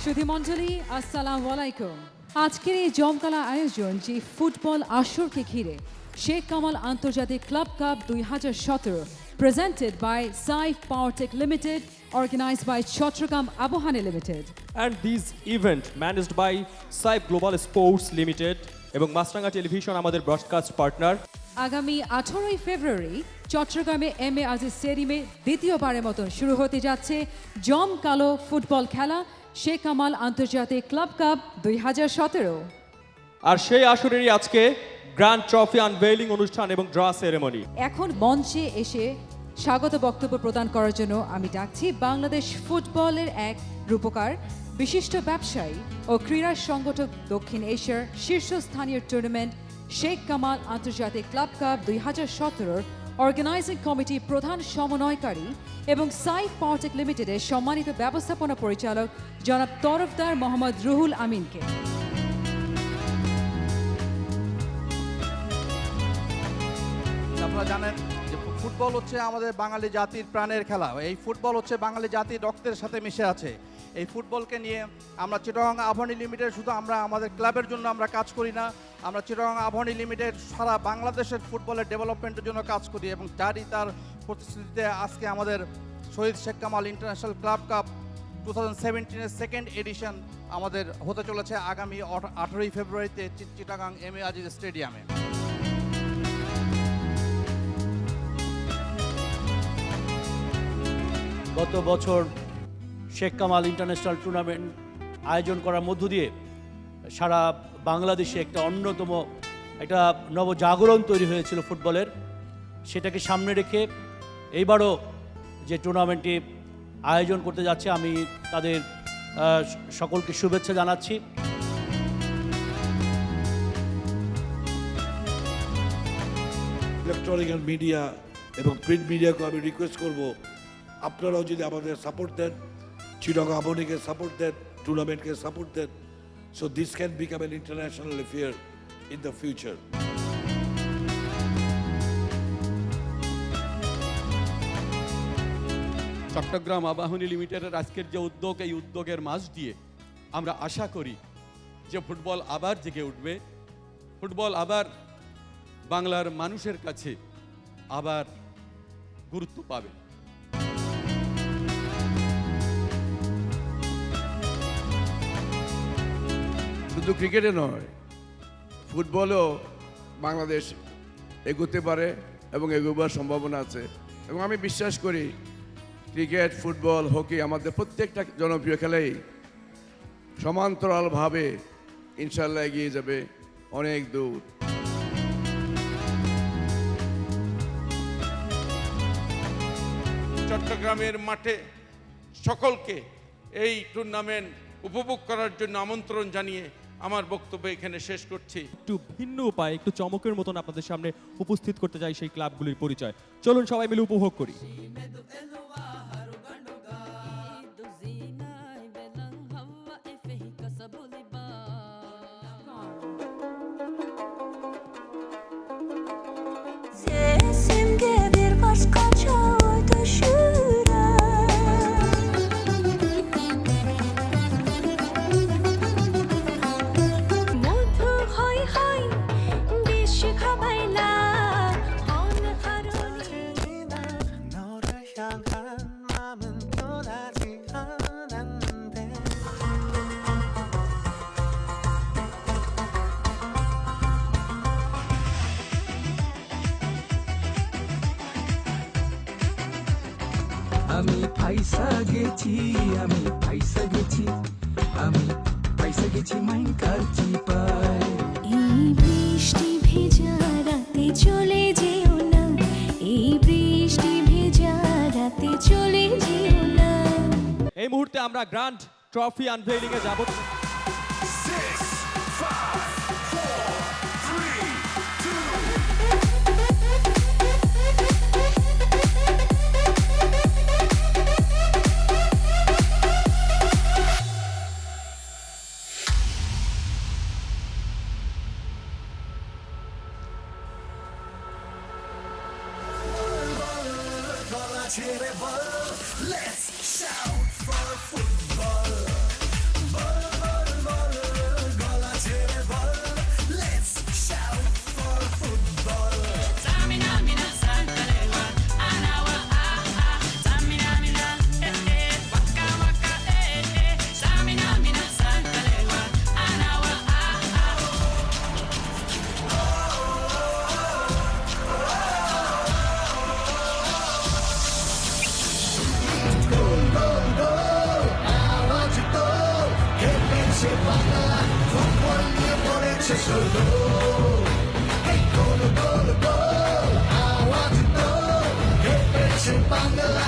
সুধীমণ্ডলী আসসালামু আলাইকুম। আজকের এই জমকালা আয়োজন যে ফুটবল আসরকে ঘিরে শেখ কামাল আন্তর্জাতিক club cup 2017 presented by Saif Powertech Limited, organized by Chattogram Abohane Limited. And this event managed by Saif Global Sports Limited এবং মাছরাঙা টেলিভিশন আমাদের ব্রডকাস্ট পার্টনার। আগামী 18 ফেব্রুয়ারি চট্টগ্রামে এম এ আজিজ স্টেডিয়ামে দ্বিতীয়বারের মতো শুরু হতে যাচ্ছে জমকালো ফুটবল খেলা শেখ কামাল আন্তর্জাতিক ক্লাব কাপ 2017। আর সেই আসরেরই আজকে গ্র্যান্ড ট্রফি আনভেইলিং অনুষ্ঠান এবং ড্র সেরেমনি। এখন মঞ্চে এসে স্বাগত বক্তব্য প্রদান করার জন্য আমি ডাকছি বাংলাদেশ ফুটবলের এক রূপকার, বিশিষ্ট ব্যবসায়ী ও ক্রীড়া সংগঠক, দক্ষিণ এশিয়ার শীর্ষস্থানীয় টুর্নামেন্ট শেখ কামাল আন্তর্জাতিক ক্লাব কাপ 2017 অর্গানাইজিং কমিটি প্রধান সমন্বয়কারী এবং সাইফ পাওয়ারটেক লিমিটেডের সম্মানিত ব্যবস্থাপনা পরিচালক জনাব তরফদার মোহাম্মদ রুহুল আমিনকে। আপনারা জানেন যে ফুটবল হচ্ছে আমাদের বাঙালি জাতির প্রাণের খেলা। এই ফুটবল হচ্ছে বাঙালি জাতির রক্তের সাথে মিশে আছে। এই ফুটবলকে নিয়ে আমরা চিটাগং আবাহনী লিমিটেড শুধু আমরা আমাদের ক্লাবের জন্য আমরা কাজ করি না, আমরা চিটাগং আবাহনী লিমিটেড সারা বাংলাদেশের ফুটবলের ডেভেলপমেন্টের জন্য কাজ করি এবং তার প্রতিশ্রুতিতে আজকে আমাদের Shaheed Sheikh Kamal international club cup 2017-এর সেকেন্ড এডিশন আমাদের হতে চলেছে আগামী 18 ফেব্রুয়ারিতে চিটাগং এম এ আজিজ স্টেডিয়ামে। গত বছর শেখ কামাল ইন্টারন্যাশনাল টুর্নামেন্ট আয়োজন করার মধ্য দিয়ে সারা বাংলাদেশে একটা অন্যতম একটা নবজাগরণ তৈরি হয়েছিল ফুটবলের। সেটাকে সামনে রেখে এইবারও যে টুর্নামেন্টটি আয়োজন করতে যাচ্ছে, আমি তাদের সকলকে শুভেচ্ছা জানাচ্ছি। ইলেকট্রনিক মিডিয়া এবং প্রিন্ট মিডিয়াকে আমি রিকোয়েস্ট করব, আপনারাও যদি আমাদের সাপোর্ট দেন, চিটাগং আবাহনীকে সাপোর্ট দেন, টুর্নামেন্টকে সাপোর্ট দেন, so this can become an international affair in the future. Chattogram Abahani লিমিটেডের আজকের যে উদ্যোগ, এই উদ্যোগের মাঝ দিয়ে আমরা আশা করি যে ফুটবল আবার জেগে উঠবে, ফুটবল আবার বাংলার মানুষের কাছে আবার গুরুত্ব পাবে। শুধু ক্রিকেটে নয়, ফুটবলেও বাংলাদেশ এগোতে পারে এবং এগোবার সম্ভাবনা আছে। এবং আমি বিশ্বাস করি ক্রিকেট, ফুটবল, হকি আমাদের প্রত্যেকটা জনপ্রিয় খেলাই সমান্তরালভাবে ইনশাল্লাহ এগিয়ে যাবে অনেক দূর। চট্টগ্রামের মাঠে সকলকে এই টুর্নামেন্ট উপভোগ করার জন্য আমন্ত্রণ জানিয়ে আমার বক্তব্য এখানে শেষ করছি। একটু ভিন্ন উপায়ে, একটু চমকের মতন আপনাদের সামনে উপস্থিত করতে চাই সেই ক্লাবগুলির পরিচয়। চলুন সবাই মিলে উপভোগ করি। আমি পয়সা গেছি, আমি পয়সা গেছি, আমি পয়সা গেছি মাইন কাছি পায়। এই বৃষ্টি ভেজা রাতে চলে যেও না, এই বৃষ্টি ভেজা রাতে চলে যেও না। এই মুহূর্তে আমরা গ্র্যান্ড ট্রফি আনভেইলিং এ যাব। Let's shout for football. হচ্ছে ষোলো এই গোল গোল গোল আওয়াজ তো হেপেছে বাংলা